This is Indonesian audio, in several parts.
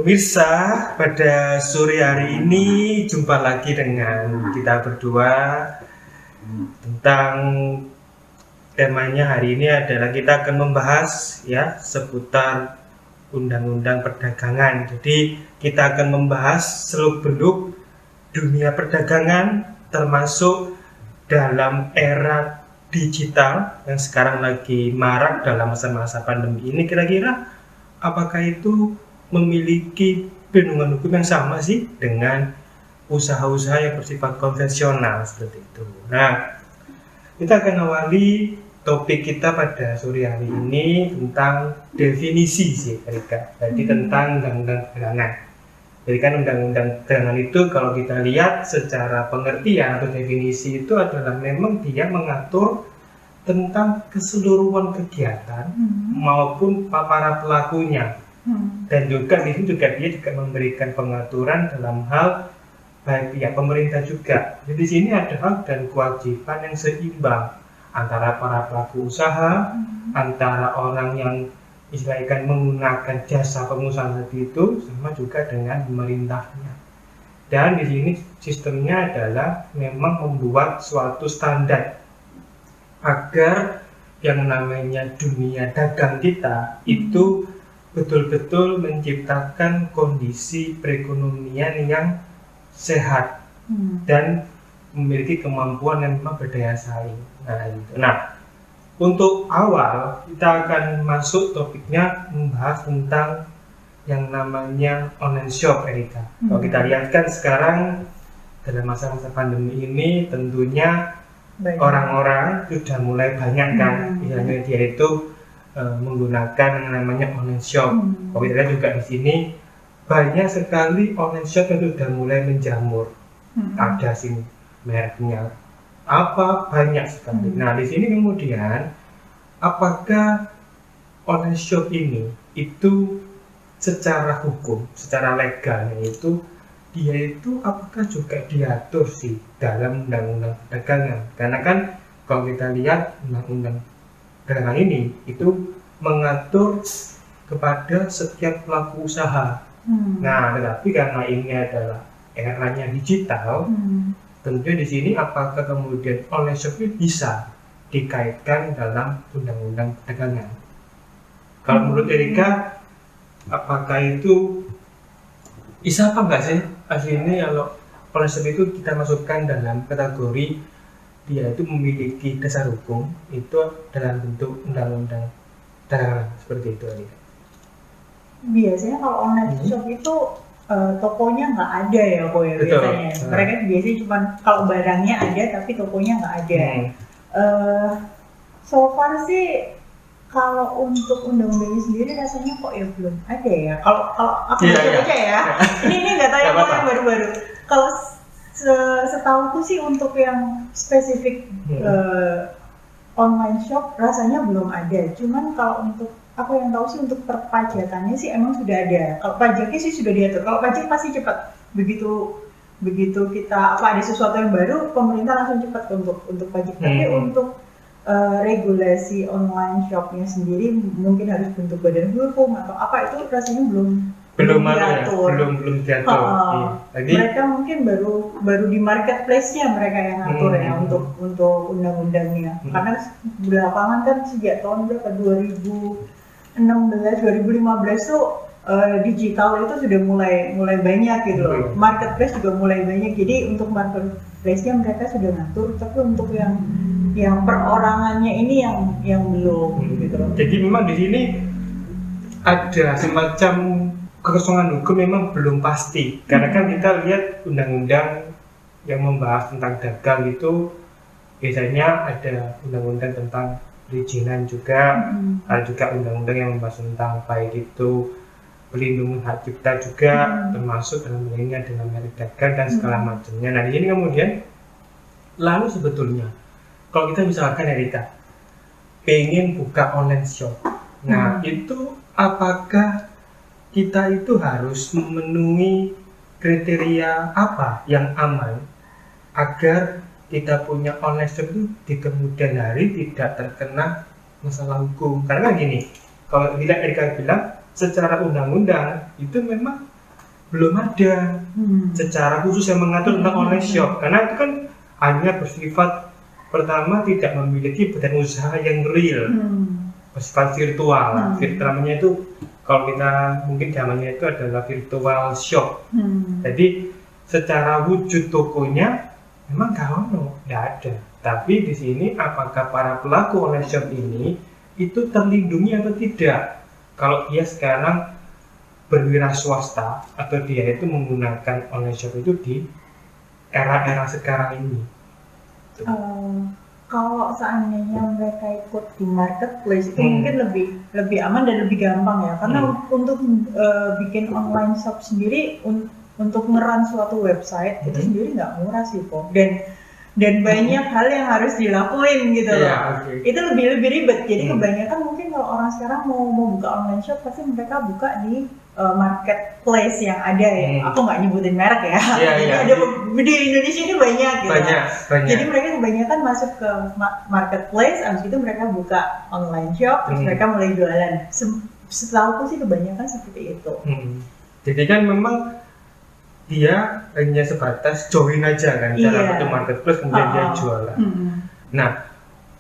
Pemirsa, pada sore hari ini jumpa lagi dengan kita berdua tentang temanya hari ini adalah kita akan membahas ya seputar undang-undang perdagangan. Jadi kita akan membahas seluk-beluk dunia perdagangan termasuk dalam era digital yang sekarang lagi marak dalam masa-masa pandemi ini. Kira-kira apakah itu memiliki perlindungan hukum yang sama sih dengan usaha-usaha yang bersifat konvensional seperti itu. Nah, kita akan awali topik kita pada sore hari ini tentang definisi sih, Erika. Jadi tentang undang-undang perdagangan. Jadi kan undang-undang perdagangan itu kalau kita lihat secara pengertian atau definisi itu adalah memang dia mengatur tentang keseluruhan kegiatan maupun para pelakunya. Dan juga di sini juga dia juga memberikan pengaturan dalam hal baik pihak pemerintah juga. Jadi di sini ada hak dan kewajiban yang seimbang antara para pelaku usaha, antara orang yang istilahnya menggunakan jasa pengusaha tadi itu, sama juga dengan pemerintahnya. Dan di sini sistemnya adalah memang membuat suatu standar agar yang namanya dunia dagang kita itu betul-betul menciptakan kondisi perekonomian yang sehat dan memiliki kemampuan yang memang berdaya saing. Nah, untuk awal kita akan masuk topiknya membahas tentang yang namanya online shop, Erika. Kalau kita lihat kan sekarang dalam masa-masa pandemi ini tentunya orang-orang sudah mulai banyak kan, misalnya dia itu menggunakan yang namanya online shop. Kalau kita lihat juga di sini banyak sekali online shop yang sudah mulai menjamur. Ada sini mereknya apa banyak sekali. Nah, di sini kemudian apakah online shop ini itu secara hukum, secara legalnya itu dia itu apakah juga diatur sih dalam undang-undang perdagangan? Karena kan kalau kita lihat undang-undang perdagangan ini itu mengatur kepada setiap pelaku usaha. Nah, tetapi karena ini adalah eranya digital, tentunya di sini apakah kemudian online shop ini bisa dikaitkan dalam undang-undang perdagangan? Kalau menurut Erika, apakah itu bisa apa enggak sih? Aslinya kalau online shop itu kita masukkan dalam kategori dia itu memiliki dasar hukum itu dalam bentuk undang-undang perdagangan seperti itu, Erika. Biasanya kalau online shop itu tokonya nggak ada ya, biasanya. Mereka biasanya cuma kalau barangnya ada tapi tokonya nggak ada. So far sih kalau untuk undang-undangnya sendiri rasanya kok ya belum ada ya. Kalau aku baca ya. Ini nggak tahu yang baru-baru. Kalau setahuku sih untuk yang spesifik online shop rasanya belum ada. Cuman kalau untuk aku yang tahu sih untuk perpajakannya sih emang sudah ada. Kalau pajaknya sih sudah diatur. Kalau pajak pasti cepat. Begitu kita ada sesuatu yang baru, pemerintah langsung cepat untuk pajak. Tapi untuk regulasi online shopnya sendiri mungkin harus bentuk badan hukum atau apa itu rasanya belum diatur. Belum diatur. Mereka mungkin baru di marketplace-nya mereka yang ngatur ya untuk undang-undangnya. Karena belakangan kan sejak tahun berapa 2016 2015 tuh digital itu sudah mulai banyak gitu loh. Marketplace juga mulai banyak. Jadi untuk marketplace-nya mereka sudah ngatur, tapi untuk yang perorangannya ini yang belum gitu loh. Jadi memang di sini ada semacam kekosongan hukum memang belum pasti. Karena kan kita lihat undang-undang yang membahas tentang dagang itu biasanya ada undang-undang tentang perizinan juga, ada juga undang-undang yang membahas tentang baik itu pelindungan hak cipta juga, termasuk dalam hal ini adalah merek dagang dan segala macamnya. Nah, di sini kemudian lalu sebetulnya kalau kita misalkan Erika pengen buka online shop, nah itu apakah kita itu harus memenuhi kriteria apa yang aman agar kita punya online shop itu di kemudian hari tidak terkena masalah hukum? Karena gini, kalau tidak Erika bilang secara undang-undang itu memang belum ada secara khusus yang mengatur tentang online shop, karena itu kan hanya bersifat pertama tidak memiliki badan usaha yang real, bersifat virtual. Virtual namanya itu kalau kita mungkin zamannya itu adalah virtual shop. Jadi secara wujud tokonya memang nggak ada. Tapi di sini apakah para pelaku online shop ini itu terlindungi atau tidak? Kalau dia sekarang berwira swasta atau dia itu menggunakan online shop itu di era-era sekarang ini. Kalau seandainya mereka ikut di marketplace itu mungkin lebih aman dan lebih gampang ya, karena untuk bikin online shop sendiri untuk ngeran suatu website itu sendiri nggak murah sih kok, dan banyak hal yang harus dilakuin gitu loh. Itu lebih ribet. Jadi kebanyakan mungkin kalau orang sekarang mau buka online shop pasti mereka buka di marketplace yang ada ya. Aku nggak nyebutin merek ya. Ada di Indonesia ini banyak gitu. Banyak. Jadi mereka kebanyakan masuk ke marketplace, abis itu mereka buka online shop, terus mereka mulai jualan. Setahuku sih kebanyakan seperti itu. Jadi kan memang dia hanya sebatas join aja kan, dalam bentuk marketplace kemudian dia jualan. Nah,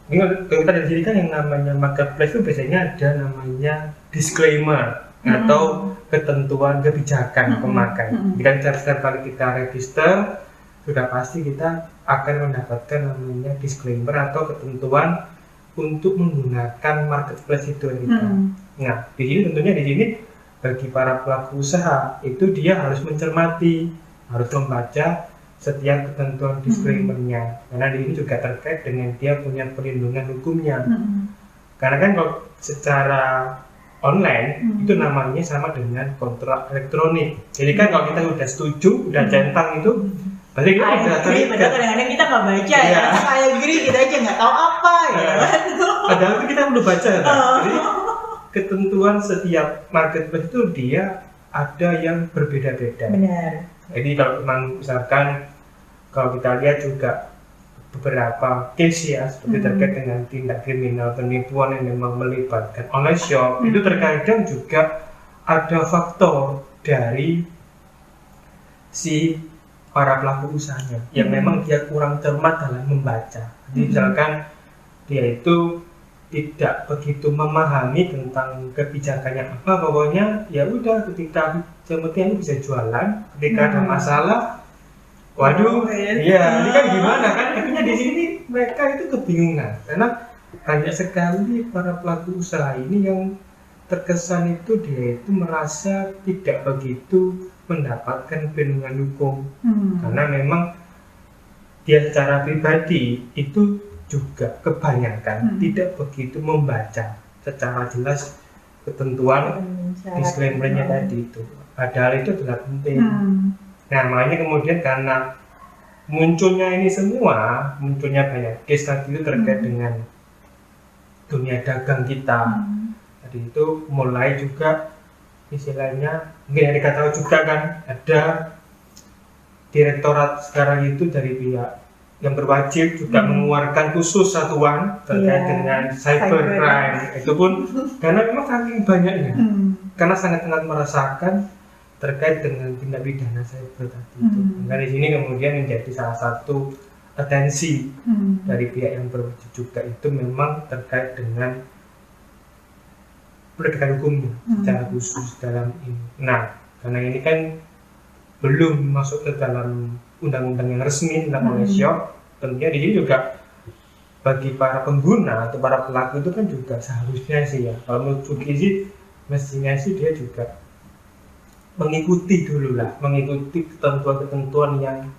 ini kalau kita dari sini kan yang namanya marketplace itu biasanya ada namanya disclaimer atau ketentuan kebijakan pemakai. Jika setiap kali kita register, sudah pasti kita akan mendapatkan namanya disclaimer atau ketentuan untuk menggunakan marketplace itu. Nah, di sini tentunya di sini bagi para pelaku usaha itu dia harus mencermati, harus membaca setiap ketentuan disclaimer-nya, karena ini juga terkait dengan dia punya perlindungan hukumnya. Karena kan kalau secara online itu namanya sama dengan kontrak elektronik. Jadi kan kalau kita udah setuju, udah centang itu berarti kita udah terikat. Padahal kadang-kadang kita nggak baca ya, kayak gini kita aja nggak tahu apa ya. Padahal itu kita perlu baca kan. Jadi ketentuan setiap marketplace itu dia ada yang berbeda-beda. Benar. Jadi kalau memang misalkan kalau kita lihat juga beberapa case ya seperti terkait dengan tindak kriminal penipuan yang memang melibatkan online shop, itu terkadang juga ada faktor dari si para pelaku usahanya yang memang dia kurang cermat dalam membaca. Jadi misalkan dia itu tidak begitu memahami tentang kebijakannya apa, pokoknya ya udah ketika yang penting bisa jualan, ketika ada masalah waduh iya ini kan gimana kan, akhirnya di sini mereka itu kebingungan karena banyak sekali para pelaku usaha ini yang terkesan itu dia itu merasa tidak begitu mendapatkan perlindungan hukum karena memang dia secara pribadi itu juga kebanyakan tidak begitu membaca secara jelas ketentuan disclaimer-nya tadi itu, padahal itu adalah penting. Nah makanya kemudian karena munculnya ini semua, munculnya banyak case tadi itu terkait dengan dunia dagang kita, tadi itu mulai juga istilahnya mungkin yang dikatakan juga kan ada direktorat sekarang itu dari pihak yang berwajib juga mengeluarkan khusus satuan terkait dengan cybercrime. Itu pun karena memang saking banyaknya, karena sangat-sangat merasakan terkait dengan tindak pidana cyber tadi itu. Nah di sini kemudian menjadi salah satu atensi dari pihak yang berwajib juga itu memang terkait dengan penegakan hukumnya secara khusus dalam ini. Nah karena ini kan belum masuk ke dalam undang-undang yang resmi tentang online shop, tentunya di sini juga bagi para pengguna atau para pelaku itu kan juga seharusnya sih ya, kalau menurut Sugi sih mestinya sih dia juga mengikuti ketentuan-ketentuan yang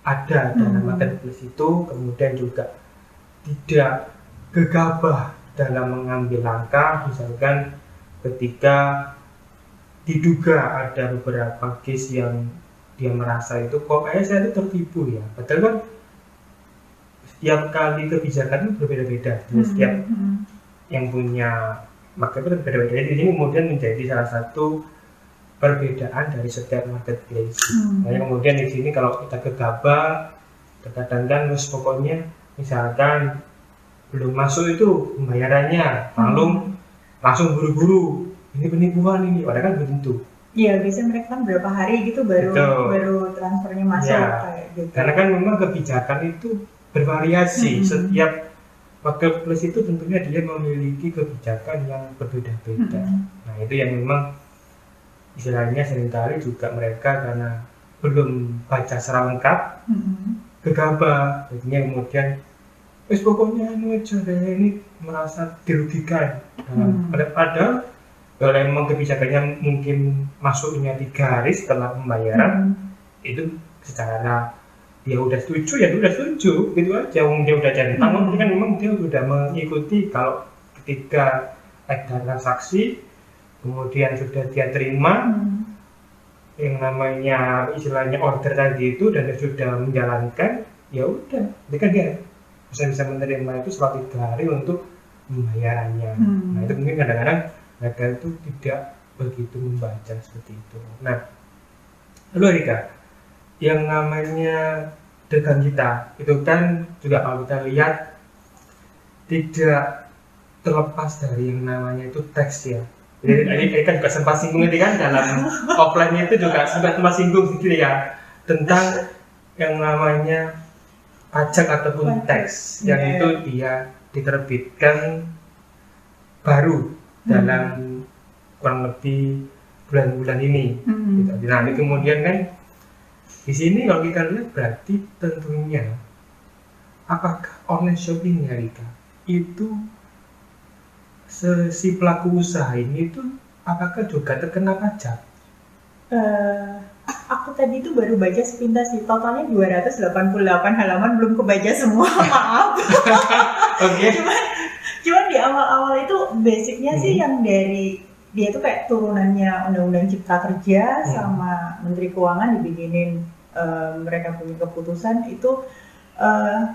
ada dalam marketplace itu, kemudian juga tidak gegabah dalam mengambil langkah, misalkan ketika diduga ada beberapa case yang dia merasa itu kok saya itu tertipu ya, padahal kan setiap kali kebijakan itu berbeda-beda, setiap yang punya marketplace berbeda-beda. Jadi ini kemudian menjadi salah satu perbedaan dari setiap marketplace. Nah, kemudian di sini kalau kita gegabah, terkadang kan pokoknya misalkan belum masuk itu pembayarannya, langsung buru-buru ini penipuan ini, padahal kan belum tentu. Iya, biasanya mereka kan berapa hari gitu baru Betul. baru transfernya masuk Ya, kayak gitu. karena kan memang kebijakan itu bervariasi. Setiap marketplace itu tentunya dia memiliki kebijakan yang berbeda-beda. Nah, itu yang memang istilahnya seringkali juga mereka karena belum baca secara lengkap, gegabah, jadinya kemudian pokoknya anu aja deh, ini merasa dirugikan. Padahal kalau emang kebijakannya mungkin masuknya 3 hari setelah pembayaran, itu secara dia udah setuju ya udah setuju gitu aja, dia udah centang, berarti kan memang dia sudah mengikuti. Kalau ketika ada transaksi kemudian sudah dia terima yang namanya istilahnya order tadi itu dan dia sudah menjalankan, ya udah, jadi kan dia bisa menerima itu setelah 3 hari untuk pembayarannya. Nah, itu mungkin kadang-kadang mereka itu tidak begitu membaca seperti itu. Nah, lalu Erika, yang namanya dagang kita itu kan juga kalau kita lihat tidak terlepas dari yang namanya itu teks ya. Jadi Erika juga sempat singgung tadi kan dalam offline itu juga sempat singgung sedikit ya tentang yang namanya pajak ataupun teks yang itu dia diterbitkan baru dalam kurang lebih bulan-bulan ini. Gitu. Nah, ini kemudian kan di sini kalau kita lihat berarti tentunya apakah online shopping ya Rika itu si pelaku usaha ini itu apakah juga terkena pajak? Aku tadi itu baru baca sepintas sih, totalnya 288 halaman, belum kebaca semua, maaf. Oke. Cuman di awal-awal itu basicnya sih yang dari dia tuh kayak turunannya Undang-Undang Cipta Kerja sama Menteri Keuangan dibikinin mereka punya keputusan itu.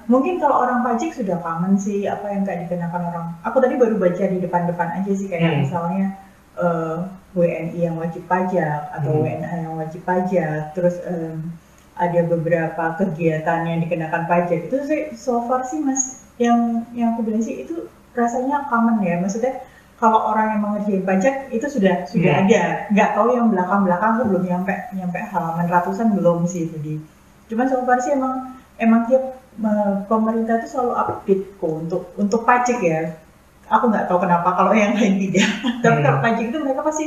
Mungkin kalau orang pajak sudah common sih apa yang kayak dikenakan orang. Aku tadi baru baca di depan-depan aja sih kayak misalnya WNI yang wajib pajak atau WNA yang wajib pajak, terus ada beberapa kegiatan yang dikenakan pajak. Itu sih so far sih Mas yang aku bilang sih itu rasanya common ya. Maksudnya kalau orang yang mengerjain pajak itu sudah ada. Nggak tahu yang belakang-belakang tuh belum nyampe halaman ratusan belum sih tadi. Cuman so far sih emang tiap pemerintah itu selalu update kok untuk pajak ya. Aku nggak tahu kenapa kalau yang lain tidak. Tapi kalau pajak itu mereka pasti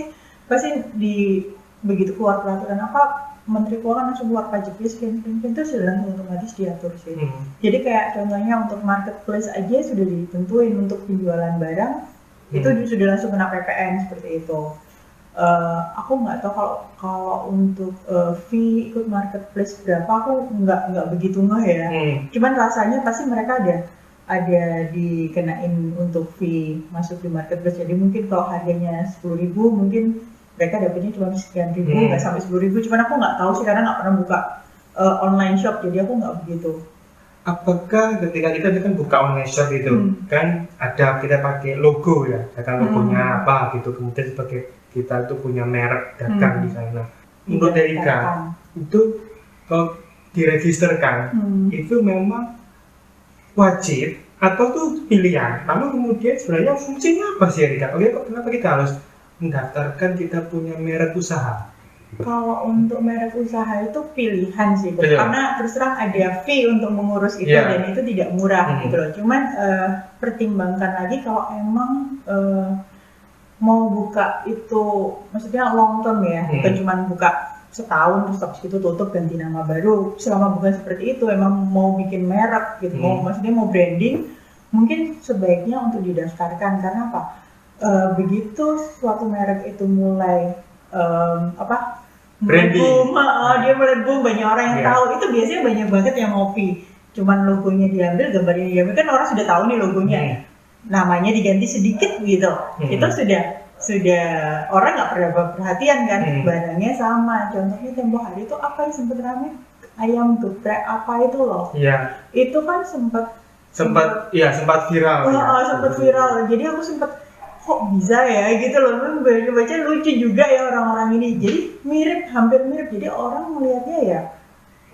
begitu keluar peraturan apa Menteri Keuangan langsung keluar pajak sekian itu sudah langsung otomatis diatur sih. Jadi kayak contohnya untuk marketplace aja sudah ditentuin untuk penjualan barang itu sudah langsung kena PPN seperti itu. Aku nggak tahu kalau untuk fee ikut marketplace berapa, aku nggak begitu ngeh ya. Cuman rasanya pasti mereka ada dikenain untuk fee masuk di marketplace. Jadi mungkin kalau harganya 10.000 mungkin mereka dapatnya cuma sekian ribu, nggak sampai 10.000. Cuman aku nggak tahu sih karena nggak pernah buka online shop, jadi aku nggak begitu. Apakah ketika kita kan buka online shop itu kan ada kita pakai logo ya, kan logonya apa gitu, kemudian sebagai kita itu punya merek dagang di sana. Menurut Erika itu kalau diregisterkan itu memang wajib atau tuh pilihan? Lalu kemudian sebenarnya fungsinya apa sih Erika? Oke, kenapa kita harus mendaftarkan kita punya merek usaha? Kalau untuk merek usaha itu pilihan sih, karena terus terang ada fee untuk mengurus itu dan itu tidak murah gitu loh. Cuman pertimbangkan lagi kalau emang mau buka itu, maksudnya long term ya, bukan cuma buka setahun terus habis itu tutup ganti nama baru. Selama bukan seperti itu, emang mau bikin merek gitu, maksudnya mau branding, mungkin sebaiknya untuk didaftarkan. Karena apa? Begitu suatu merek itu mulai branding, dia mulai boom, banyak orang yang tahu, itu biasanya banyak banget yang ngopi. Cuman logonya diambil, gambarnya diambil, kan orang sudah tahu nih logonya, namanya diganti sedikit gitu, itu sudah orang nggak pernah perhatian kan, barangnya sama. Contohnya tempo hari itu apa yang sempat ramai, ayam geprek apa itu loh, itu kan sempat viral. Sempat viral, jadi aku sempat kok bisa ya gitu loh, baca lucu juga ya orang-orang ini, jadi hampir mirip, jadi orang melihatnya ya,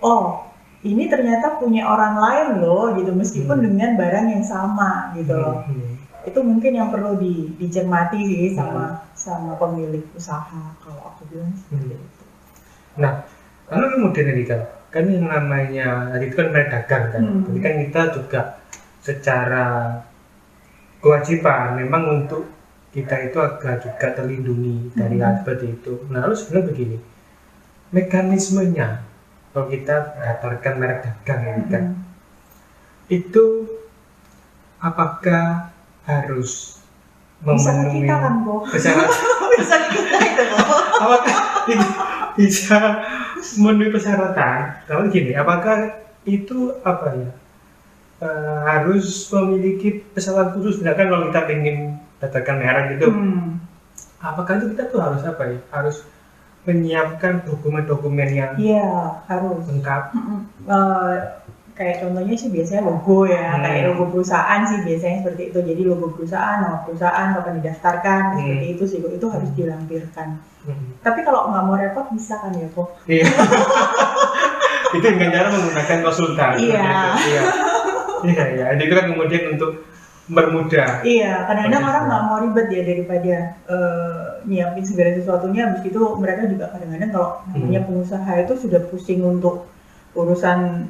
oh ini ternyata punya orang lain loh gitu, meskipun dengan barang yang sama gitu loh. Itu mungkin yang perlu dicermati sih sama pemilik usaha, kalau aku bilang seperti itu. Nah, lalu kemudian Erika, kan yang namanya tadi itu kan pedagang kan, jadi kan kita juga secara kewajiban memang untuk kita itu agak juga terlindungi dari hal seperti itu. Nah, lalu sebenarnya begini, mekanismenya kalau kita mendaftarkan merek dagang Erika, itu apakah harus Bisa ke memenuhi kita kan, Bo? persyaratan? Bisa ke kita itu, Bo. Apakah bisa memenuhi persyaratan? Kalau gini, apakah itu apa ya? Harus memiliki persyaratan khusus, misalkan kalau kita ingin daftarkan merek itu, apakah itu kita tuh harus apa ya? Harus menyiapkan dokumen-dokumen yang Iya, harus. lengkap. Kayak contohnya sih biasanya logo ya, kayak logo perusahaan sih biasanya seperti itu. Jadi logo perusahaan, nama perusahaan, kapan didaftarkan, seperti itu sih, itu harus dilampirkan. Tapi kalau nggak mau repot bisa kan ya, kok? Iya. Itu dengan cara menggunakan konsultan. Iya. Iya. Itu kan kemudian untuk bermudah. Iya, kadang-kadang orang nggak mau ribet ya, daripada nyiapin segala sesuatunya. Habis itu mereka juga kadang-kadang kalau namanya pengusaha itu sudah pusing untuk urusan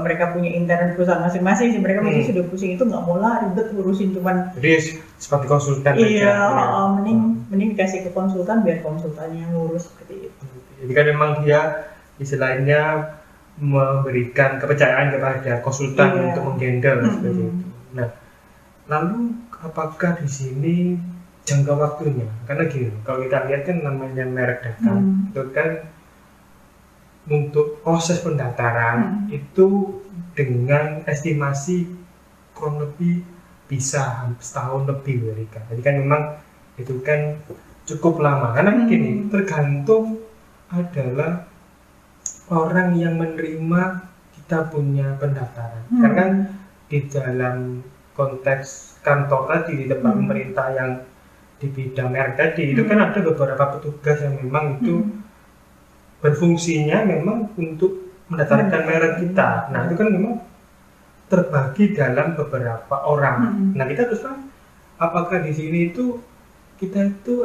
mereka punya intern perusahaan masing-masing sih, mereka mesti sudah pusing, itu nggak mau lah ribet urusin cuman. Jadi seperti konsultan Iya, aja. mending dikasih ke konsultan biar konsultannya yang ngurus seperti itu. Jadi kan memang dia istilahnya memberikan kepercayaan kepada konsultan untuk menghandle seperti itu. Nah, lalu apakah di sini jangka waktunya? Karena gini, kalau kita lihat kan namanya merek dagang itu kan untuk proses pendaftaran itu dengan estimasi kurang lebih bisa setahun lebih Erika. Jadi kan memang itu kan cukup lama. Karena gini, tergantung adalah orang yang menerima kita punya pendaftaran. Karena di dalam konteks kantor tadi, di tempat pemerintah yang di bidang merek tadi, itu kan ada beberapa petugas yang memang itu berfungsinya memang untuk mendaftarkan merek kita. Nah, itu kan memang terbagi dalam beberapa orang. Nah, kita terus kan apakah di sini itu kita itu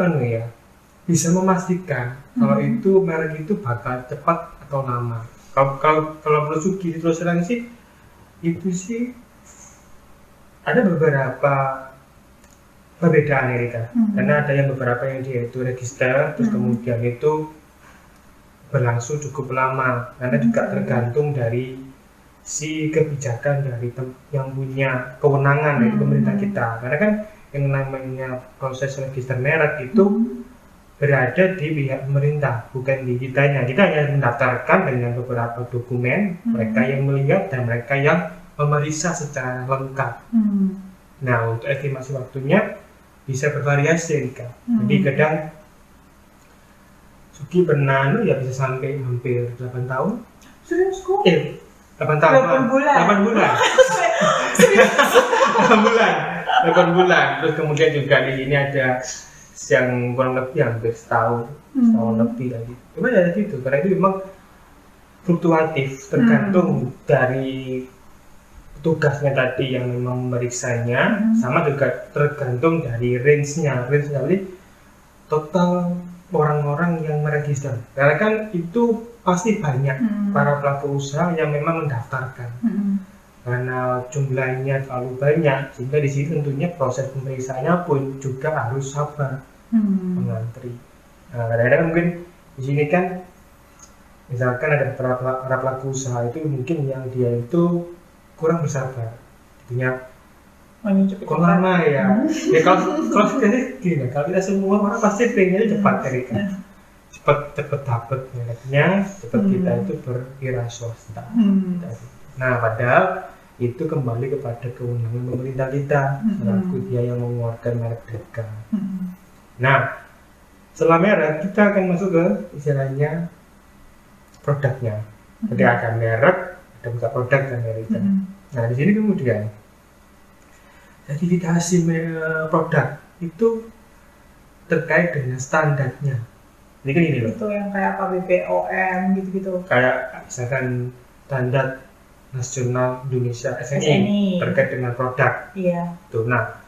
bisa memastikan kalau itu merek itu bakal cepat atau lama. Kalau menurut Sugi terus terang sih itu sih ada beberapa perbedaan Erika. Karena ada yang beberapa yang dia itu register terus kemudian itu berlangsung cukup lama, karena juga tergantung dari si kebijakan dari yang punya kewenangan dari pemerintah kita. Karena kan yang namanya proses register merek itu berada di pihak pemerintah, bukan di kitanya. Kita hanya mendaftarkan dengan beberapa dokumen, mereka yang melihat dan mereka yang memeriksa secara lengkap. Nah, untuk estimasi waktunya bisa bervariasi, Erika. Jadi kadang Sugi pernah bisa sampai hampir 8 tahun. Serius kok? 8 tahun. 8 bulan. 8 bulan. 8 bulan. Terus kemudian juga di sini ada yang kurang lebih hampir setahun lebih lagi. Cuma ya gitu, karena itu memang fluktuatif, tergantung dari tugasnya tadi yang memang memeriksanya, sama juga tergantung dari range-nya. Range-nya jadi total orang-orang yang meregister, karena kan itu pasti banyak para pelaku usaha yang memang mendaftarkan, karena jumlahnya terlalu banyak, sehingga di sini tentunya proses pemeriksaannya pun juga harus sabar mengantri. Nah, kadang-kadang mungkin di sini kan, misalkan ada para pelaku usaha itu mungkin yang dia itu kurang bersabar, artinya kok lama ya? Ya kalau gini, kalau kita semua orang pasti pengennya cepat Erika, cepat dapat mereknya, cepat kita itu berwira swasta. Nah, padahal itu kembali kepada kewenangan pemerintah kita selaku dia yang mengeluarkan merek dagang. Nah, setelah merek kita akan masuk ke istilahnya produknya. Jadi ada merek, ada buka produk dan Erika. Nah, di sini kemudian sertifikasi produk itu terkait dengan standarnya. Jadi kan ini loh. Itu yang kayak KBPOM gitu-gitu. Kayak misalkan standar nasional Indonesia SNI terkait dengan produk. Iya. Tuh, nah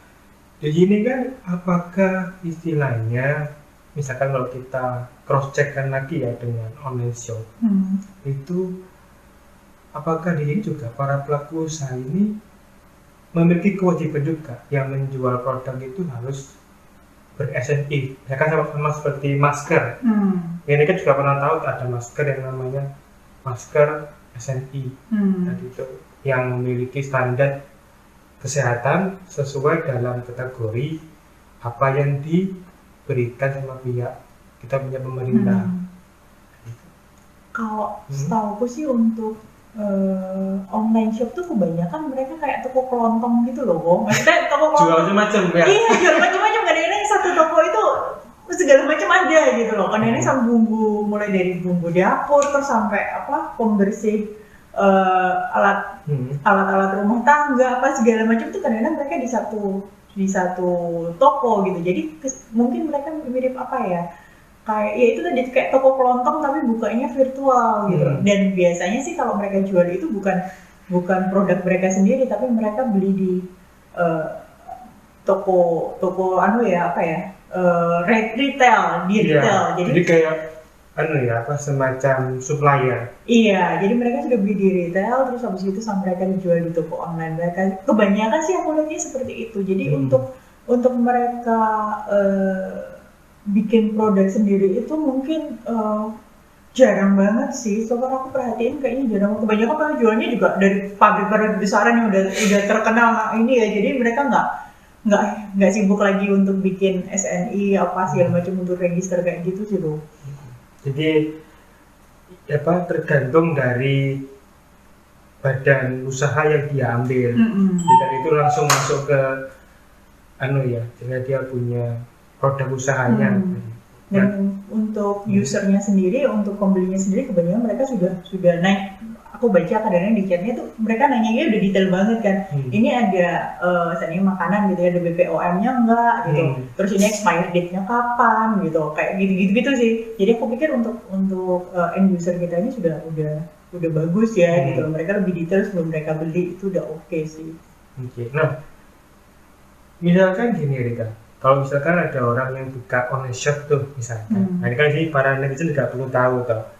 Jadi ini kan apakah istilahnya, misalkan kalau kita cross checkkan lagi ya dengan online shop, itu apakah di sini juga para pelaku usaha ini memiliki kewajiban juga yang menjual produk itu harus ber-SNI, ya kan sama seperti masker. Ini kan juga pernah tahu ada masker yang namanya masker SNI, tadi itu yang memiliki standar kesehatan sesuai dalam kategori apa yang diberikan sama pihak kita punya pemerintah. Kalau setahuku sih untuk online shop tuh kebanyakan mereka kayak toko kelontong gitu loh, Bang. Maksudnya toko kelontong Jual macam-macam ya? Iya, jual macam-macam. Kadang-kadang satu toko itu segala macam ada gitu loh. Kadang-kadang sampai bumbu, mulai dari bumbu dapur terus sampai apa pembersih alat-alat rumah tangga apa segala macam tuh kadang-kadang mereka di satu toko gitu. Jadi mungkin mereka mirip apa ya? Kayak ya itu tadi kayak toko kelontong tapi bukanya virtual gitu. Dan biasanya sih kalau mereka jual itu bukan produk mereka sendiri tapi mereka beli di toko retail di retail. Jadi kayak semacam supplier. Iya, jadi mereka sudah beli di retail terus habis itu sama mereka dijual di toko online mereka. Kebanyakan sih aku lihatnya seperti itu. Jadi untuk mereka bikin produk sendiri itu mungkin jarang banget sih. Soalnya aku perhatiin kayaknya jarang. Kebanyakan mereka jualnya juga dari pabrik-pabrik besaran yang udah terkenal ini ya. Jadi mereka nggak sibuk lagi untuk bikin SNI apa segala macam untuk register kayak gitu sih loh. Jadi tergantung dari badan usaha yang dia ambil. Dan itu langsung masuk ke jika dia punya produk usahanya. Dan untuk usernya sendiri, untuk pembelinya sendiri kebanyakan mereka sudah naik. Aku baca kadang-kadang di chatnya tuh mereka nanyanya udah detail banget kan. Ini ada misalnya makanan gitu ya, ada BPOM-nya enggak gitu. Terus ini expired date-nya kapan gitu. Kayak gitu sih. Jadi aku pikir untuk end user kita ini udah bagus ya gitu. Mereka lebih detail sebelum mereka beli itu udah oke sih. Nah, misalkan gini Rika, kalau misalkan ada orang yang buka online shop tuh misalkan, nah ini kan sih para netizen juga perlu tahu toh.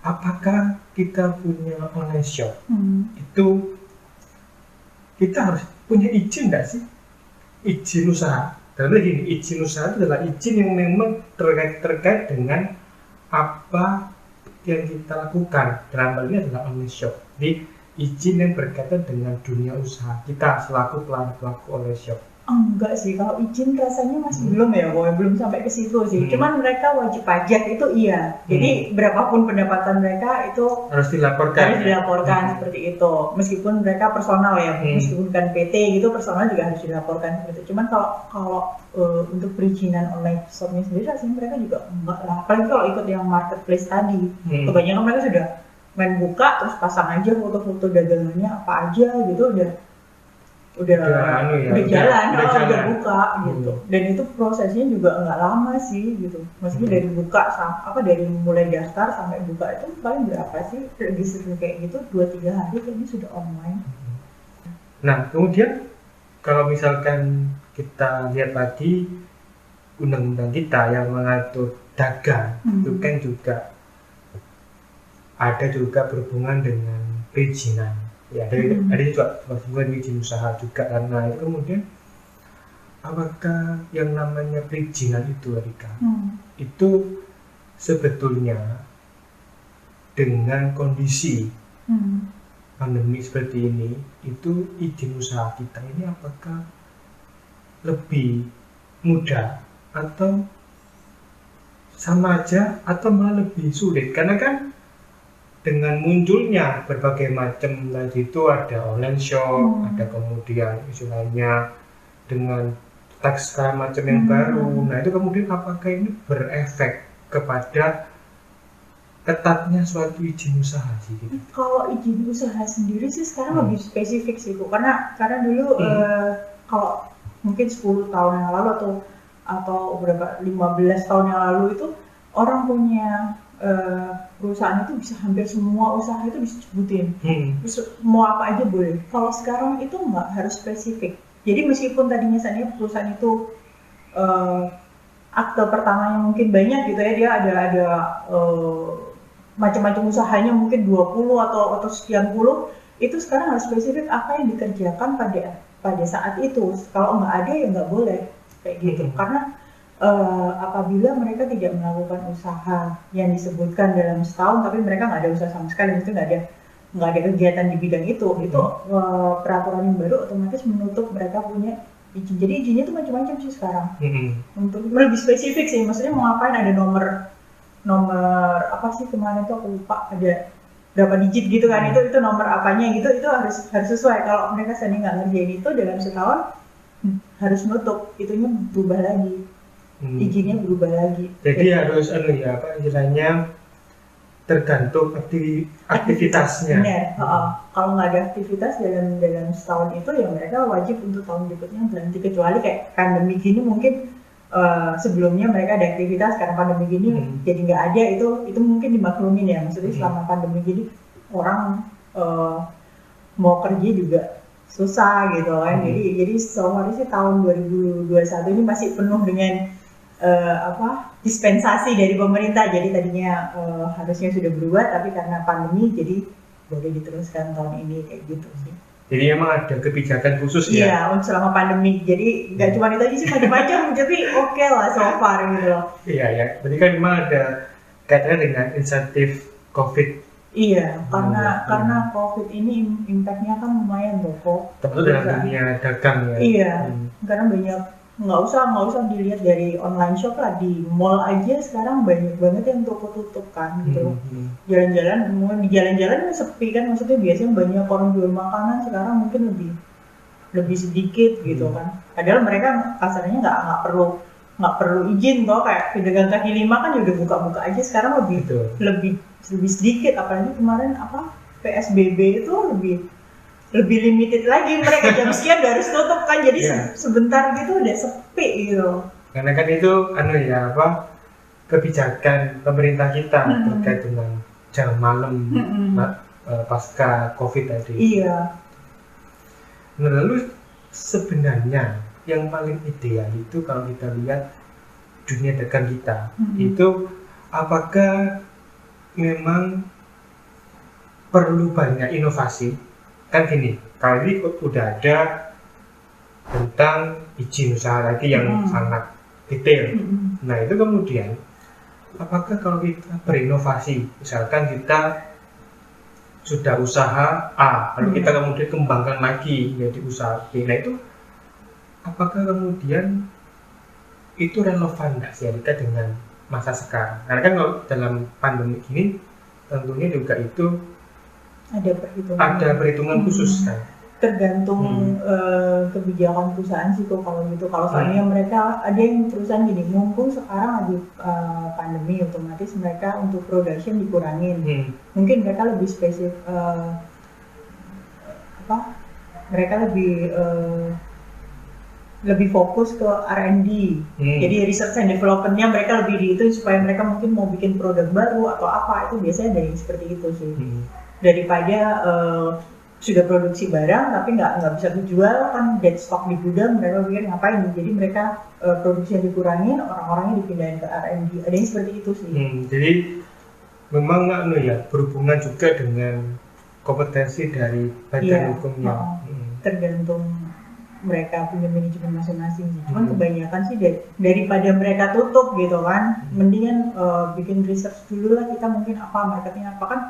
Apakah kita punya online shop itu kita harus punya izin nggak sih? Izin usaha. Karena gini, izin usaha itu adalah izin yang memang terkait dengan apa yang kita lakukan. Dalam hal ini adalah online shop. Jadi izin yang berkaitan dengan dunia usaha kita selaku pelaku online shop. Enggak sih, kalau izin rasanya masih belum ya, belum sampai ke situ sih. Cuman mereka wajib pajak itu iya. Jadi berapapun pendapatan mereka itu harus dilaporkan seperti itu. Meskipun mereka personal ya, meskipun bukan PT gitu, personal juga harus dilaporkan seperti itu. Cuman kalau untuk perizinan online shopnya sendiri rasanya mereka juga enggak lah. Apalagi kalau ikut yang marketplace tadi, kebanyakan mereka sudah main buka terus pasang aja foto-foto dagangannya apa aja gitu udah jalan buka gitu. Dan itu prosesnya juga nggak lama sih gitu. Maksudnya dari buka dari mulai daftar sampai buka itu paling berapa sih register kayak gitu 2-3 hari kayaknya sudah online. Nah kemudian kalau misalkan kita lihat lagi undang-undang kita yang mengatur dagang itu kan juga ada juga berhubungan dengan perizinan. Ya, ada juga berhubungan izin usaha juga karena itu kemudian apakah yang namanya perizinan itu Rika itu sebetulnya dengan kondisi pandemi seperti ini itu izin usaha kita ini apakah lebih mudah atau sama aja atau malah lebih sulit karena kan dengan munculnya berbagai macam tadi itu ada online shop, ada kemudian istilahnya dengan tax macam yang baru. Nah itu kemudian apakah ini berefek kepada ketatnya suatu izin usaha sih? Gitu? Kalau izin usaha sendiri sih sekarang lebih spesifik sih Bu, karena dulu kalau mungkin 10 tahun yang lalu atau berapa 15 tahun yang lalu itu orang punya perusahaan itu bisa hampir semua usaha itu bisa disebutin, terus mau apa aja boleh. Kalau sekarang itu nggak harus spesifik. Jadi meskipun tadinya seandainya perusahaan itu akte pertamanya mungkin banyak gitu ya, dia ada macam-macam usahanya mungkin 20 atau sekian puluh, itu sekarang harus spesifik apa yang dikerjakan pada saat itu. Kalau nggak ada ya nggak boleh kayak gitu. Karena apabila mereka tidak melakukan usaha yang disebutkan dalam setahun, tapi mereka nggak ada usaha sama sekali, itu nggak ada kegiatan di bidang itu peraturan yang baru otomatis menutup mereka punya izin. Jadi izinnya itu macam-macam sih sekarang. Untuk lebih spesifik sih, maksudnya mau ngapain, ada nomor apa sih kemarin tuh aku lupa, ada berapa digit gitu kan, itu nomor apanya gitu, itu harus sesuai. Kalau mereka sendiri nggak ngerjain itu dalam setahun, harus nutup, itunya berubah lagi, izinnya berubah lagi. Jadi harus istilahnya tergantung aktivitasnya. Benar. Kalau nggak ada aktivitas dalam setahun itu, ya mereka wajib untuk tahun berikutnya berhenti, kecuali kayak pandemi gini mungkin sebelumnya mereka ada aktivitas, karena pandemi gini jadi nggak ada, itu mungkin dimaklumin ya. Maksudnya selama pandemi gini orang mau kerja juga susah gitu kan. Jadi seharusnya sih tahun 2021 ini masih penuh dengan dispensasi dari pemerintah. Jadi tadinya harusnya sudah berubah, tapi karena pandemi jadi boleh diteruskan tahun ini kayak gitu sih. Jadi memang ada kebijakan khusus ya? Iya, selama pandemi. Jadi nggak cuma itu aja sih, macam-macam. Tapi oke lah so far gitu loh. Iya ya. Berarti kan memang ada kaitannya dengan insentif COVID. Iya, karena COVID ini impact-nya kan lumayan loh kok. Termasuk dalam dunia dagang ya. Iya, karena banyak, nggak usah dilihat dari online shop lah, di mall aja sekarang banyak banget yang toko tutup kan gitu. Jalan-jalan sepi kan, maksudnya biasanya banyak orang jual makanan, sekarang mungkin lebih sedikit gitu kan. Padahal mereka kasarnya nggak perlu izin toh, kayak pedagang kaki lima kan udah buka-buka aja sekarang lebih sedikit. Apalagi kemarin PSBB itu lebih limited lagi, mereka jam sekian udah harus tutup kan, jadi sebentar gitu udah sepi gitu. Karena kan itu kebijakan pemerintah kita terkait dengan jam malam pasca COVID tadi. Iya. Nah, lalu sebenarnya yang paling ideal itu kalau kita lihat dunia dagang kita itu, apakah memang perlu banyak inovasi? Kan gini, kalau ini udah ada tentang izin usaha tadi yang sangat detail. Nah itu kemudian, apakah kalau kita berinovasi, misalkan kita sudah usaha A, lalu kita kemudian kembangkan lagi menjadi usaha B, nah itu apakah kemudian itu relevan nggak sih dengan masa sekarang? Karena kan kalau dalam pandemi ini tentunya juga itu ada perhitungan khusus kan? Tergantung kebijakan perusahaan sih kok kalau gitu. Kalau soalnya mereka ada yang perusahaan gini, mumpung sekarang lagi pandemi, otomatis mereka untuk production dikurangin. Mungkin mereka lebih spesifik mereka lebih fokus ke R&D. Jadi research and development-nya mereka lebih di itu, supaya mereka mungkin mau bikin produk baru atau apa, itu biasanya dari seperti itu sih. Daripada sudah produksi barang tapi nggak bisa dijual kan, dead stock di gudang, mereka pikir ngapain, jadi mereka produksi yang dikurangin, orang-orangnya dipindahin ke R&D. Ada yang seperti itu sih. Jadi memang berhubungan juga dengan kompetensi dari badan hukumnya. Tergantung mereka punya manajemen masing-masing. Cuman kebanyakan sih daripada mereka tutup gitu kan, mendingan bikin research dulu lah kita, mungkin marketnya apa kan.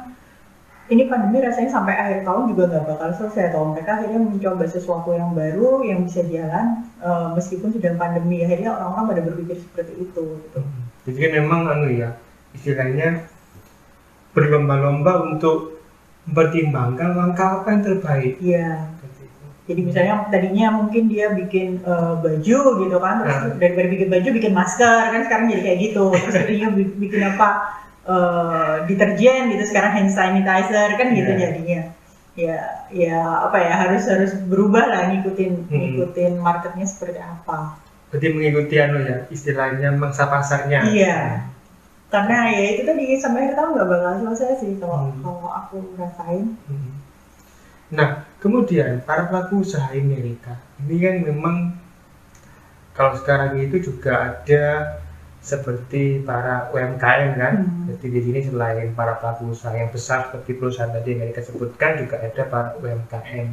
Ini pandemi rasanya sampai akhir tahun juga nggak bakal selesai, atau mereka akhirnya mencoba sesuatu yang baru yang bisa jalan meskipun sedang pandemi. Akhirnya orang-orang pada berpikir seperti itu gitu. Jadi kan memang istilahnya berlomba-lomba untuk mempertimbangkan langkah apa yang terbaik. Iya. Jadi misalnya tadinya mungkin dia bikin baju gitu kan, terus daripada bikin baju bikin masker kan, sekarang jadi kayak gitu. Terus tadinya bikin deterjen gitu, sekarang hand sanitizer kan gitu jadinya. Harus berubah lah, ngikutin marketnya seperti apa. Berarti mengikuti istilahnya mangsa pasarnya. Iya. Karena ya itu tadi sampai akhir tahun nggak bakal selesai sih kalau aku rasain. Nah, kemudian para pelaku usaha ini, Rika, ini kan memang kalau sekarang itu juga ada seperti para UMKM kan. Jadi di sini selain para pelaku usaha yang besar seperti perusahaan tadi yang Rika sebutkan, juga ada para UMKM.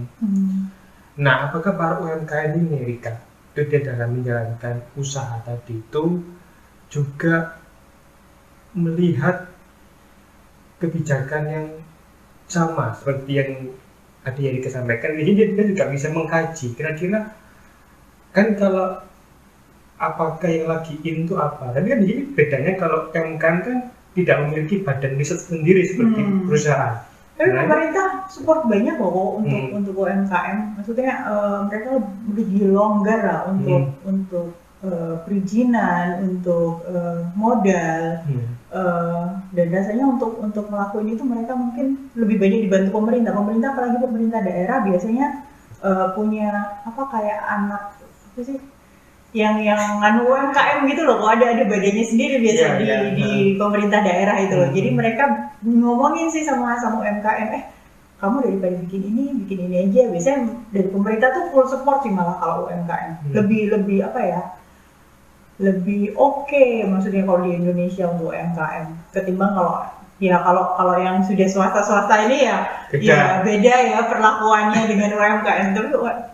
Nah, apakah para UMKM ini, Rika, itu dia dalam menjalankan usaha tadi itu juga melihat kebijakan yang sama seperti yang tadi yang Rika sampaikan? Jadi dia juga bisa mengkaji kira-kira kan kalau apakah yang lagi in itu apa. Tapi kan di sini bedanya kalau UMKM kan tidak memiliki badan riset sendiri seperti perusahaan. Tapi pemerintah support banyak loh untuk UMKM. Maksudnya mereka lebih longgar lah untuk perizinan, untuk modal, dan rasanya untuk melakukan itu mereka mungkin lebih banyak dibantu pemerintah. Apalagi pemerintah daerah biasanya punya apa kayak anak apa sih yang nganu UMKM gitu loh, kok ada badannya sendiri biasa di pemerintah daerah itu loh. Jadi mereka ngomongin sih sama UMKM, kamu daripada bikin ini aja. Biasanya dari pemerintah tuh full support sih malah kalau UMKM. Lebih apa ya? Lebih oke maksudnya kalau di Indonesia untuk UMKM ketimbang kalau yang sudah swasta ini ya beda ya perlakuannya dengan UMKM. Tapi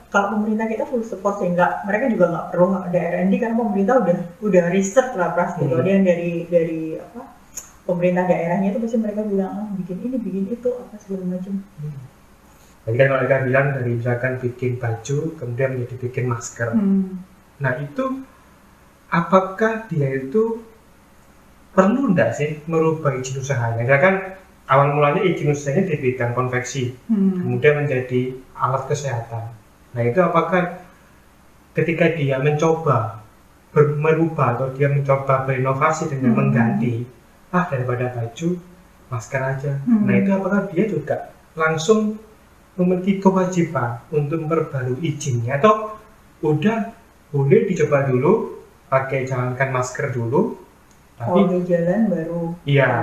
kalau pemerintah kita full support sehingga mereka juga nggak perlu ada R&D karena pemerintah udah riset lah pasti. Kemudian dari apa pemerintah daerahnya itu pasti mereka bilang bikin ini bikin itu apa segala macam. Jadi kan kalau mereka bilang dari misalkan bikin baju kemudian menjadi bikin masker. Nah itu apakah dia itu perlu enggak sih merubah izin usahanya? Misalkan awal mulanya izin usahanya di bidang konveksi, kemudian menjadi alat kesehatan. Nah itu apakah ketika dia mencoba merubah atau dia mencoba berinovasi dengan mengganti daripada baju masker aja. Nah itu apakah dia juga langsung memiliki kewajiban untuk memperbarui izinnya atau udah boleh dicoba dulu pakai jalankan masker dulu tapi kalau udah jalan baru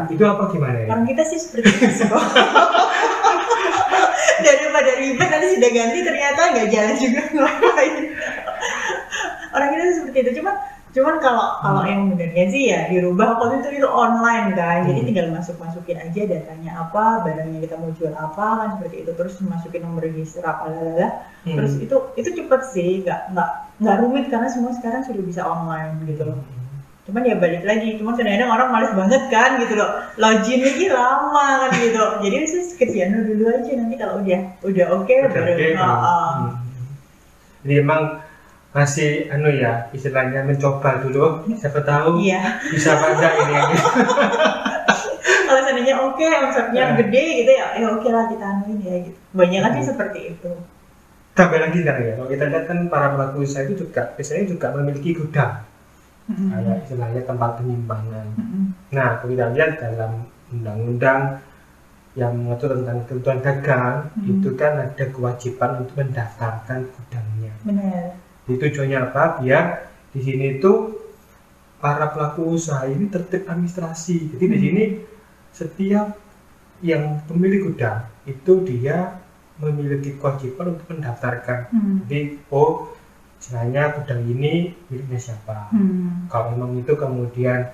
itu apa gimana ya? Orang kita sih seperti itu daripada ribet nanti sudah ganti ternyata nggak jalan juga ngapain. Orang kita sih seperti itu, cuman kalau yang benernya sih ya dirubah. Kalau itu online kan, jadi tinggal masukin aja datanya apa, barangnya kita mau jual apa kan seperti itu, terus masukin nomor register apa terus itu cepet sih, nggak rumit karena semua sekarang sudah bisa online gitu loh. Cuman ya balik lagi, kadang-kadang orang males banget kan gitu loh, login lagi lama kan gitu. Jadi sih kerjaan dulu aja, nanti kalau udah oke baru. Jadi emang masih istilahnya mencoba dulu, siapa tahu bisa pada ini. Kalau seandainya oke, omsetnya gede gitu ya oke lah kita anuin ya gitu. Banyak kan sih seperti itu. Tambah lagi kan ya, kalau kita lihat kan para pelaku usaha itu biasanya juga memiliki gudang. Kayak istilahnya tempat penyimpanan. Nah, kalau kita lihat dalam undang-undang yang mengatur tentang ketentuan dagang, itu kan ada kewajiban untuk mendaftarkan gudangnya. Benar. Tujuannya apa? Biar di sini itu para pelaku usaha ini tertib administrasi. Jadi di sini setiap yang pemilik gudang itu dia memiliki kewajiban untuk mendaftarkan. Jadi istilahnya gudang ini miliknya siapa. Kalau memang itu kemudian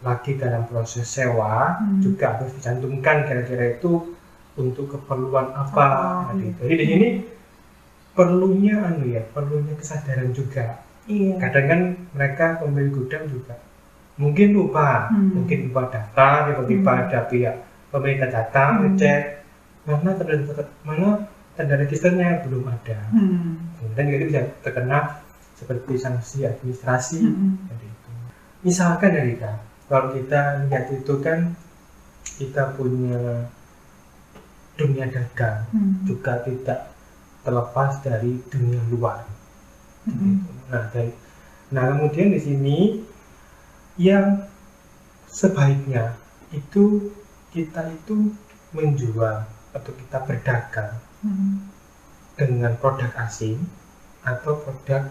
lagi dalam proses sewa, juga harus dicantumkan kira-kira itu untuk keperluan apa. Jadi di sini perlunya kesadaran juga. Kadang kan mereka pemilik gudang juga mungkin lupa data, tiba-tiba ada pihak pemerintah datang ngecek mana tanda registernya belum ada. Kemudian itu bisa terkena seperti sanksi administrasi. Misalkan kalau kita lihat itu kan kita punya dunia dagang juga tidak terlepas dari dunia luar. Nah kemudian di sini yang sebaiknya itu kita itu menjual atau kita berdagang dengan produk asing atau produk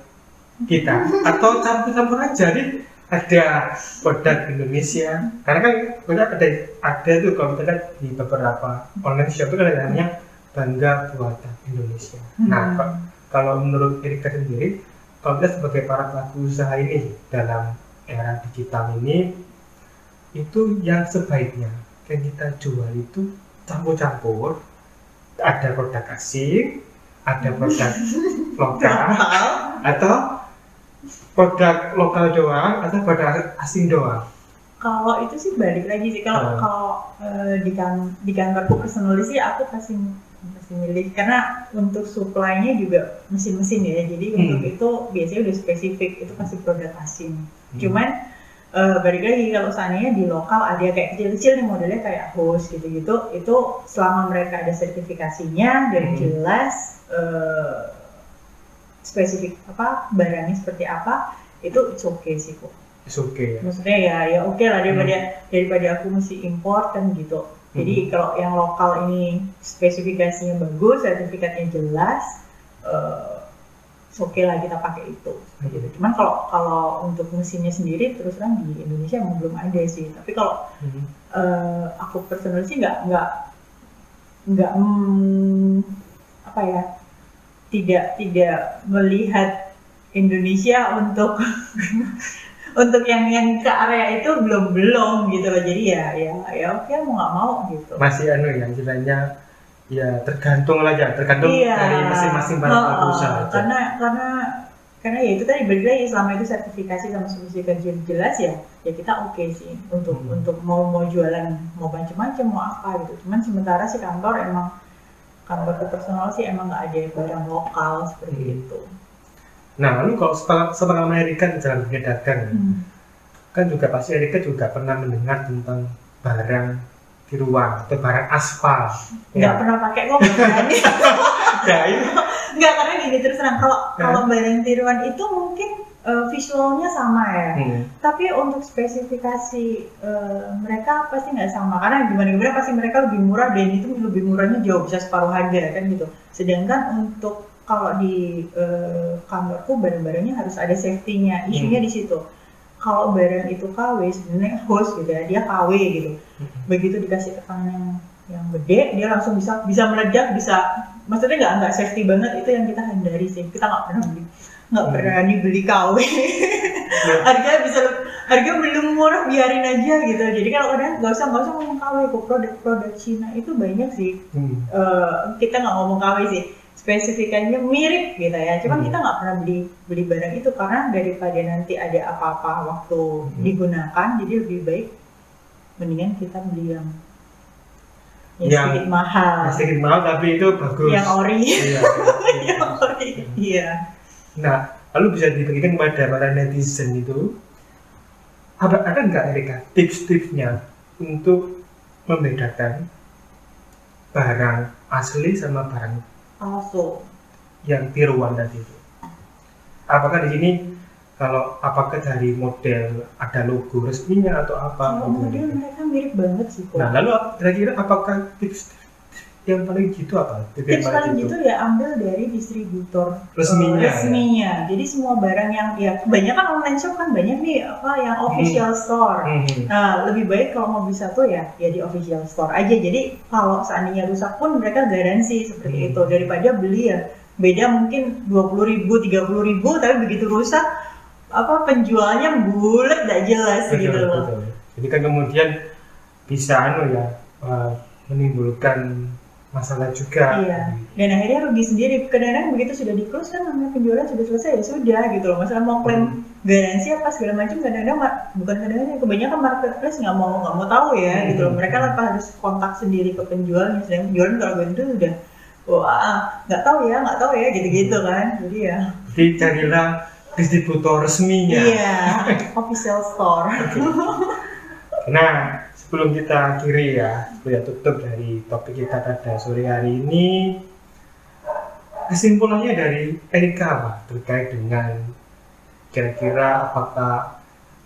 kita atau campur-campur aja. Jadi ada produk Indonesia karena kan ada tuh kalau kita lihat di beberapa online shop itu kan namanya bangga buatan Indonesia. Nah, kalau menurut Erika sendiri, kalau kita sebagai para pelaku usaha ini dalam era digital ini, itu yang sebaiknya yang kita jual itu campur-campur, ada produk asing, ada produk lokal, atau produk lokal doang, atau produk asing doang. Kalau itu sih balik lagi sih, kalau di kantorku personally sih aku pasti milih, karena untuk supply-nya juga mesin-mesin ya, jadi untuk itu biasanya udah spesifik, itu pasti produk asing. Cuman balik lagi kalau seandainya di lokal ada kayak kecil-kecil nih modelnya kayak hose gitu-gitu, itu selama mereka ada sertifikasinya dan jelas spesifik apa barangnya seperti apa, itu it's okay sih kok. It's okay ya. Maksudnya ya oke lah daripada aku mesti import kan gitu. Jadi kalau yang lokal ini spesifikasinya bagus, sertifikatnya jelas, oke lah kita pakai itu. Gitu. Cuman kalau untuk mesinnya sendiri terus terang di Indonesia emang belum ada sih. Tapi kalau aku personal sih nggak apa ya, tidak melihat Indonesia untuk untuk yang ke area itu belum gitu loh. Jadi ya oke mau nggak mau gitu. Masih yang istilahnya ya tergantung dari masing-masing para pelaku usaha. Karena ya itu tadi balik lagi, selama itu sertifikasi sama spesifikasi jelas ya kita oke sih untuk mau jualan mau macam-macam mau apa gitu. Cuman sementara sih kantor personal sih emang nggak ada barang lokal seperti itu. Nah, lalu kalau setelah Amerika dalam dunia dagang, kan juga pasti Erika juga pernah mendengar tentang barang tiruan atau barang aspal. Nggak pernah pakai kok berani. Ya itu. Nggak, karena gini terus terang kalau barang tiruan itu mungkin visualnya sama ya, tapi untuk spesifikasi mereka pasti nggak sama, karena gimana pasti mereka lebih murah dan itu lebih murahnya jauh bisa separuh harga kan gitu. Sedangkan untuk kalau di kantorku barang-barangnya harus ada safety-nya, isunya di situ. Kalau barang itu KW sebenarnya host gitu ya, dia KW gitu. Begitu dikasih tekanan yang gede, dia langsung bisa meledak, maksudnya nggak safety banget, itu yang kita hindari sih. Kita nggak berani beli KW. harga belum murah, biarin aja gitu. Jadi kalau kadang nggak usah ngomong KW kok, produk Cina itu banyak sih. Kita nggak ngomong KW sih. Spesifikasinya mirip gitu ya, cuman kita nggak pernah beli barang itu karena daripada nanti ada apa-apa waktu digunakan, jadi lebih baik mendingan kita beli yang sedikit mahal. Sedikit mahal tapi itu bagus. Yang ori. Iya. Yang ori. Iya. Nah, lalu bisa dibagikan kepada para netizen itu, ada nggak Erika tips-tipsnya untuk membedakan barang asli sama barang yang tiruan tadi itu? Apakah di sini apakah dari model ada logo resminya atau apa? Kalau model mereka mirip banget sih kok. Nah, lalu kira-kira apakah tips yang paling gitu apa? Tips paling gitu ya ambil dari distributor resminya. Ya? Jadi semua barang yang ya kebanyakan online shop kan banyak nih yang official store. Nah, lebih baik kalau mau bisa tuh ya di official store aja. Jadi kalau seandainya rusak pun mereka garansi seperti itu, daripada beli ya beda mungkin 20.000, 30.000 tapi begitu rusak penjualnya bulat gak jelas gitu loh. Jadi kan kemudian bisa menimbulkan masalah juga. Iya. Dan akhirnya rugi sendiri. Kadang-kadang begitu sudah di-close kan namanya penjualan sudah selesai ya sudah gitu loh. Masalah mau klaim garansi apa segala macam kadang-kadang kebanyakan marketplace nggak mau tahu ya gitu loh. Mereka harus kontak sendiri ke penjualnya. Sedangkan penjualan kalau begitu sudah nggak tahu ya gitu-gitu kan. Jadi carilah distributor resminya. Iya. Official store. Nah, sebelum kita akhiri tutup dari topik kita pada sore hari ini, kesimpulannya dari Erika apa terkait dengan kira-kira apakah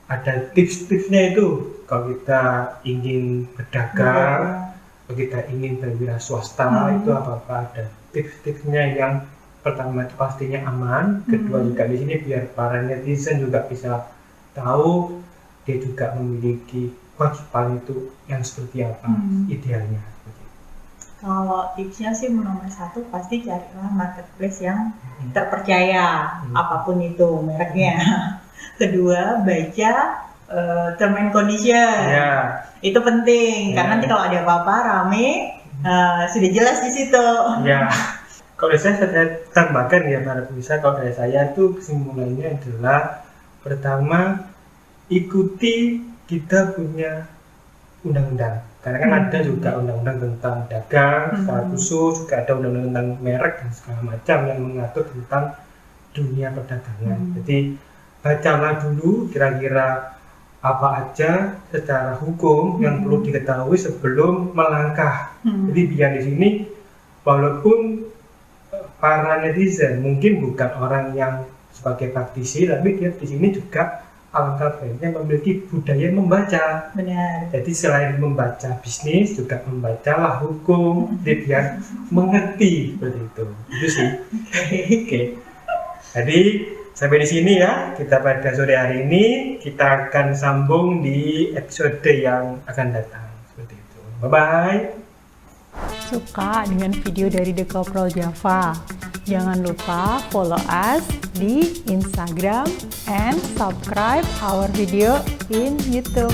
ada tips-tipsnya itu kalau kita ingin berdagang, kalau kita ingin berwira swasta, itu apakah ada tips-tipsnya yang pertama itu pastinya aman, kedua juga di sini biar para netizen juga bisa tahu dia juga memiliki kewajiban itu yang seperti apa idealnya. Kalau tipsnya sih nomor satu pasti carilah marketplace yang terpercaya, apapun itu mereknya. Kedua, baca term and condition. Ya, Itu penting, karena nanti kalau ada apa-apa rame, sudah jelas di situ. ya. Kalau saya tambahkan ya para pemirsa, kalau dari saya tuh kesimpulannya adalah pertama, ikuti kita punya undang-undang. Karena kan ada juga undang-undang tentang dagang secara khusus, juga ada undang-undang tentang merek dan segala macam yang mengatur tentang dunia perdagangan. Jadi bacalah dulu kira-kira apa aja secara hukum yang perlu diketahui sebelum melangkah. Jadi biar di sini walaupun para netizen mungkin bukan orang yang sebagai praktisi, tapi dia di sini juga alangkah baiknya memiliki budaya membaca. Benar. Jadi selain membaca bisnis juga membacalah hukum, jadi biar mengerti seperti itu. Itu sih. Oke. Jadi sampai di sini ya kita pada sore hari ini. Kita akan sambung di episode yang akan datang seperti itu. Bye bye. Suka dengan video dari The Kopral Java? Jangan lupa follow us di Instagram and subscribe our video in YouTube.